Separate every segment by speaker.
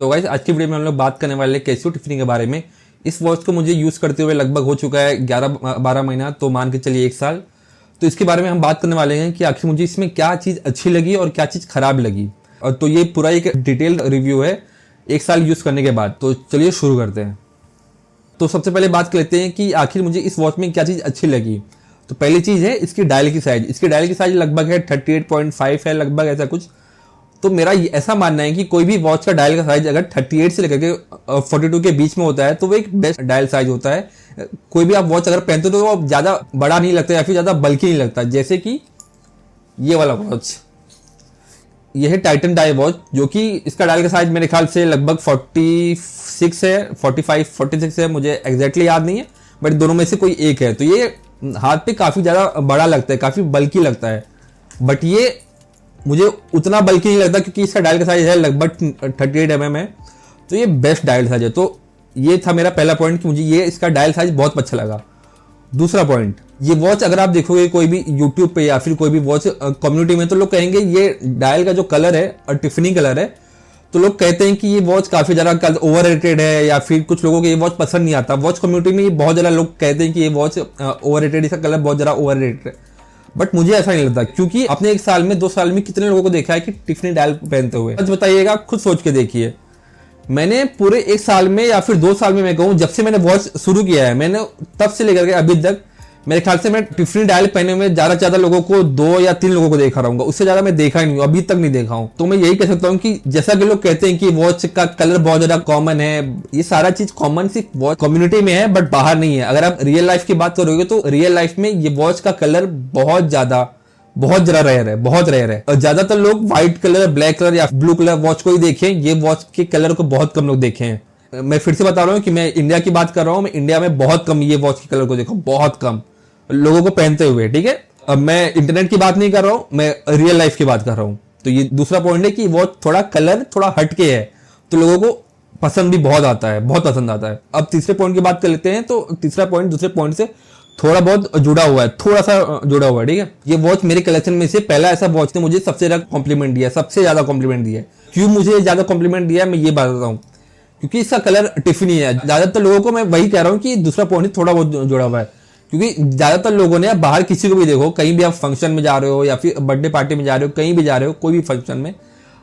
Speaker 1: तो गाइस आज की वीडियो में हम लोग बात करने वाले कैसियो टिफनी के बारे में। इस वॉच को मुझे यूज़ करते हुए लगभग हो चुका है 11-12 महीना, तो मान के चलिए 1 साल। तो इसके बारे में हम बात करने वाले हैं कि आखिर मुझे इसमें क्या चीज़ अच्छी लगी और क्या चीज़ खराब लगी। और तो ये पूरा एक डिटेल रिव्यू है 1 साल यूज़ करने के बाद। तो चलिए शुरू करते हैं। तो सबसे पहले बात कर लेते हैं कि आखिर मुझे इस वॉच में क्या चीज़ अच्छी लगी। तो पहली चीज़ है इसकी डायल की साइज। इसकी डायल की साइज लगभग है 38.5 है, लगभग ऐसा कुछ। तो मेरा ऐसा मानना है कि कोई भी वॉच का डायल का साइज अगर 38 से लेकर के 42 के बीच में होता है तो वो एक बेस्ट डायल साइज होता है। कोई भी आप वॉच अगर पहनते हो तो वो ज़्यादा बड़ा नहीं लगता या फिर ज़्यादा बल्कि नहीं लगता। जैसे कि ये वाला वॉच, ये है टाइटन डायल वॉच, जो कि इसका डायल का साइज मेरे ख्याल से लगभग 46 है, 45-46 है, मुझे एग्जैक्टली याद नहीं है, बट दोनों में से कोई एक है। तो ये हाथ पे काफ़ी ज़्यादा बड़ा लगता है, काफ़ी बल्कि लगता है, बट ये मुझे उतना बल्कि नहीं लगता क्योंकि इसका डायल का साइज है लगभग 38 mm है। तो ये बेस्ट डायल साइज है। तो ये था मेरा पहला पॉइंट कि मुझे ये इसका डायल साइज बहुत अच्छा लगा। दूसरा पॉइंट, ये वॉच अगर आप देखोगे कोई भी यूट्यूब पे या फिर कोई भी वॉच कम्युनिटी में, तो लोग कहेंगे ये डायल का जो कलर है और टिफनी कलर है, तो लोग कहते हैं कि ये वॉच काफ़ी ज़्यादा ओवर रेटेड है या फिर कुछ लोगों को ये वॉच पसंद नहीं आता। वॉच कम्युनिटी में बहुत ज़्यादा लोग कहते हैं कि ये वॉच ओवर रेटेड, इसका कलर बहुत ज़्यादा ओवर रेटेड है, बट मुझे ऐसा नहीं लगता क्योंकि आपने 1 साल में 2 साल में कितने लोगों को देखा है कि टिफनी डायल पहनते हुए। आज बताइएगा, खुद सोच के देखिए। मैंने पूरे 1 साल में या फिर 2 साल में, मैं कहूँ जब से मैंने वॉच शुरू किया है, मैंने तब से लेकर के अभी तक मेरे ख्याल से मैं टिफनी डायल पहने में ज़्यादा से ज़्यादा लोगों को 2 या 3 लोगों को देखा रहूंगा, उससे ज़्यादा मैं देखा ही नहीं हूँ, अभी तक नहीं देखा हूँ। तो मैं यही कह सकता हूँ कि जैसा कि लोग कहते हैं कि वॉच का कलर बहुत ज़्यादा कॉमन है, ये सारा चीज़ कॉमन सिर्फ वॉच कम्युनिटी में है बट बाहर नहीं है। अगर आप रियल लाइफ की बात करोगे तो रियल लाइफ में ये वॉच का कलर बहुत ज़्यादा रेयर है, बहुत रेयर है। और ज्यादातर लोग व्हाइट कलर, ब्लैक कलर या ब्लू कलर वॉच को ही देखें, ये वॉच के कलर को बहुत कम लोग देखे हैं। मैं फिर से बता रहा हूँ कि मैं इंडिया की बात कर रहा हूँ, मैं इंडिया में बहुत कम ये वॉच के कलर को देखा, बहुत कम लोगों को पहनते हुए, ठीक है। अब मैं इंटरनेट की बात नहीं कर रहा हूँ, मैं रियल लाइफ की बात कर रहा हूँ। तो ये दूसरा पॉइंट है कि वॉच थोड़ा कलर थोड़ा हटके है, तो लोगों को पसंद भी बहुत आता है, बहुत पसंद आता है। अब तीसरे पॉइंट की बात कर लेते हैं। तो तीसरा पॉइंट दूसरे पॉइंट से थोड़ा बहुत जुड़ा हुआ है, थोड़ा सा जुड़ा हुआ है, ठीक है। ये वॉच मेरे कलेक्शन में से पहला ऐसा वॉच ने मुझे सबसे ज्यादा कॉम्प्लीमेंट दिया, सबसे ज्यादा कॉम्प्लीमेंट दिया। क्यों मुझे ज्यादा कॉम्प्लीमेंट दिया मैं ये बताता हूँ, क्योंकि इसका कलर टिफनी है। ज्यादातर लोगों को मैं वही कह रहा हूँ कि दूसरा पॉइंट थोड़ा बहुत जुड़ा हुआ है, क्योंकि ज्यादातर लोगों ने, बाहर किसी को भी देखो, कहीं भी आप फंक्शन में जा रहे हो या फिर बर्थडे पार्टी में जा रहे हो, कहीं भी जा रहे हो, कोई भी फंक्शन में,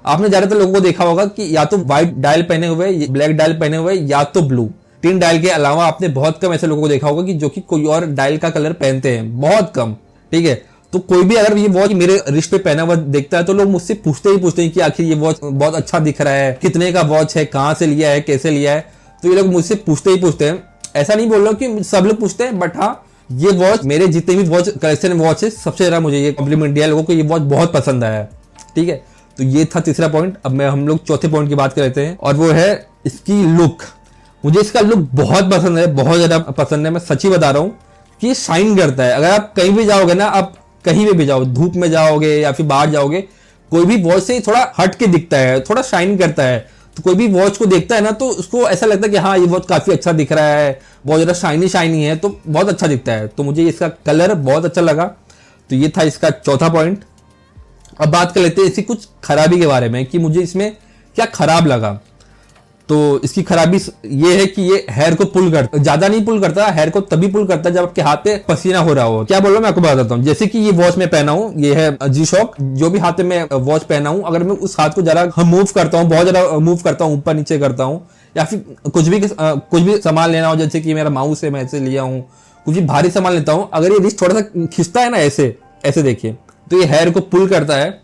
Speaker 1: आपने ज्यादातर लोगों को देखा होगा कि या तो व्हाइट डायल पहने हुए, ब्लैक डायल पहने हुए, या तो ब्लू। 3 डायल के अलावा आपने बहुत कम ऐसे लोगों को देखा होगा कि जो कि कोई और डायल का कलर पहनते हैं, बहुत कम, ठीक है। तो कोई भी अगर ये वॉच मेरे रिस्ट पे पहना हुआ देखता है तो लोग मुझसे पूछते हैं कि आखिर ये वॉच बहुत अच्छा दिख रहा है, कितने का वॉच है, कहाँ से लिया है, कैसे लिया है। तो ये लोग मुझसे पूछते हैं। ऐसा नहीं बोल रहा हूँ कि सब लोग पूछते हैं, बट हाँ, ये वॉच मेरे जितने भी वॉच कलेक्शन वॉच है, सबसे ज्यादा मुझे ये कॉम्प्लीमेंट दिया, लोगों को ये वॉच बहुत पसंद आया, ठीक है। तो ये था तीसरा पॉइंट। अब हम लोग चौथे पॉइंट की बात कर लेते हैं, और वो है इसकी लुक। मुझे इसका लुक बहुत पसंद है, बहुत ज्यादा पसंद है। मैं सच्ची बता रहा हूँ कि ये शाइन करता है। अगर आप कहीं भी जाओगे ना, आप कहीं भी जाओ, धूप में जाओगे या फिर बाहर जाओगे, कोई भी वॉच से थोड़ा हट के दिखता है, थोड़ा शाइन करता है। तो कोई भी वॉच को देखता है ना, तो उसको ऐसा लगता है कि हाँ, ये वॉच काफी अच्छा दिख रहा है, बहुत ज्यादा शाइनी है, तो बहुत अच्छा दिखता है। तो मुझे इसका कलर बहुत अच्छा लगा। तो ये था इसका चौथा पॉइंट। अब बात कर लेते हैं इसकी कुछ खराबी के बारे में कि मुझे इसमें क्या खराब लगा। तो इसकी खराबी ये है कि ये हेयर को पुल करता, ज्यादा नहीं पुल करता, हेयर को तभी पुल करता है जब आपके हाथ पे पसीना हो रहा हो। क्या बोल रहा हूँ मैं आपको बताता हूँ। जैसे कि ये वॉच में पहना हूँ, ये है जी शॉक, जो भी हाथ में वॉच पहना हूँ, अगर मैं उस हाथ को जरा मूव करता हूँ, बहुत ज्यादा मूव करता हूँ, ऊपर नीचे करता हूँ, या फिर कुछ भी सामान लेना हो, जैसे कि मेरा माउस है, मैं ऐसे लिया हूँ, कुछ भी भारी सामान लेता हूँ, अगर ये रिस्ट थोड़ा सा खिंचता है ना, ऐसे देखिए, तो ये हेयर को पुल करता है।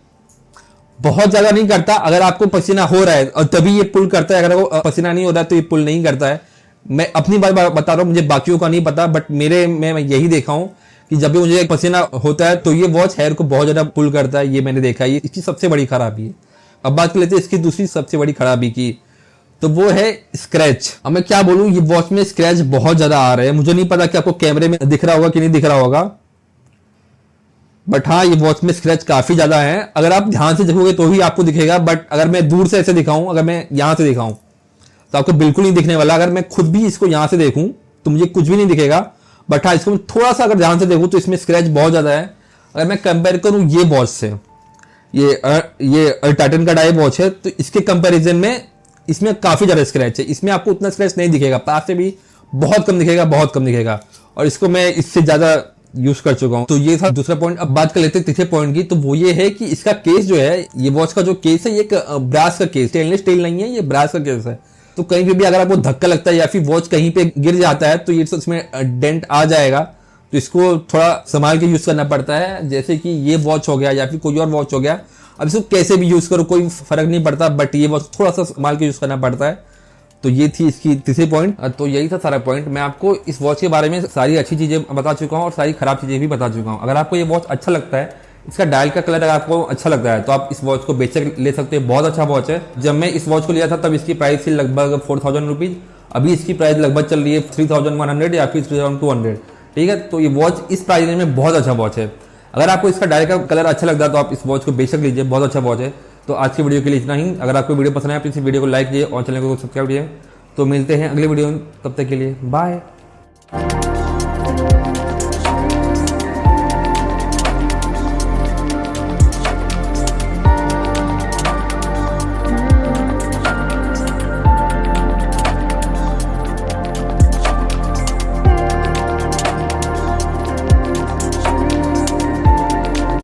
Speaker 1: बहुत ज्यादा नहीं करता, अगर आपको पसीना हो रहा है और तभी ये पुल करता है, अगर वो पसीना नहीं हो रहा है तो ये पुल नहीं करता है। मैं अपनी बात बता रहा हूँ, मुझे बाकियों का नहीं पता, बट मैं यही देखा हूँ कि जब भी मुझे पसीना होता है तो ये वॉच हेयर को बहुत ज्यादा पुल करता है। ये मैंने देखा है, ये इसकी सबसे बड़ी खराबी है। अब बात कर लेते हैं इसकी दूसरी सबसे बड़ी खराबी की, तो वो है स्क्रैच। अब मैं क्या बोलूँ, ये वॉच में स्क्रैच बहुत ज्यादा आ रहे हैं। मुझे नहीं पता कि आपको कैमरे में दिख रहा होगा कि नहीं दिख रहा होगा, बट हाँ, ये वॉच में स्क्रैच काफी ज्यादा है। अगर आप ध्यान से देखोगे तो ही आपको दिखेगा, बट अगर मैं दूर से ऐसे दिखाऊं, अगर मैं यहां से दिखाऊं, तो आपको बिल्कुल नहीं दिखने वाला। अगर मैं खुद भी इसको यहां से देखूं तो मुझे कुछ भी नहीं दिखेगा, बट हाँ, इसको थोड़ा सा अगर ध्यान से देखूं तो इसमें स्क्रैच बहुत ज्यादा है। अगर मैं कंपेयर करूं ये वॉच से, ये टाइटन का डाई वॉच है, तो इसके कंपेरिजन में इसमें काफी ज्यादा स्क्रैच है, इसमें आपको उतना स्क्रैच नहीं दिखेगा, पास से भी बहुत कम दिखेगा, बहुत कम दिखेगा। और इसको मैं इससे ज्यादा यूज कर चुका हूं। तो ये था दूसरा पॉइंट। अब बात कर लेते हैं तीसरे पॉइंट की। तो वो ये है कि इसका केस जो है, ये वॉच का जो केस है, ये एक ब्रास का केस, स्टेनलेस स्टील नहीं है, ये ब्रास का केस है। तो कहीं पे भी अगर आपको धक्का लगता है या फिर वॉच कहीं पे गिर जाता है तो ये तो इसमें डेंट आ जाएगा। तो इसको थोड़ा संभाल के यूज करना पड़ता है। जैसे कि ये वॉच हो गया या फिर कोई और वॉच हो गया, अब इसको कैसे भी यूज करो कोई फर्क नहीं पड़ता, बट ये वॉच थोड़ा सा संभाल के यूज करना पड़ता है। तो ये थी इसकी तीसरी पॉइंट। तो यही था सारा पॉइंट। मैं आपको इस वॉच के बारे में सारी अच्छी चीजें बता चुका हूँ और सारी खराब चीजें भी बता चुका हूँ। अगर आपको ये वॉच अच्छा लगता है, इसका डायल का कलर अगर आपको अच्छा लगता है, तो आप इस वॉच को बेचक ले सकते हैं। बहुत अच्छा वॉच है। जब मैं इस वॉच को लिया था तब इसकी प्राइस थी लगभग 4000 रुपीज। अभी इसकी प्राइस लगभग चल रही है 3100 या फिर 3200। ठीक है, तो ये वॉच इस प्राइस रेंज में बहुत अच्छा वॉच है। अगर आपको इसका डायल का कलर अच्छा लगता है तो आप इस वॉच को बेचक लीजिए, बहुत अच्छा वॉच है। तो आज की वीडियो के लिए इतना ही। अगर आपको वीडियो पसंद आए तो इस वीडियो को लाइक कीजिए और चैनल को सब्सक्राइब कीजिए। तो मिलते हैं अगले वीडियो में, तब तक के लिए बाय।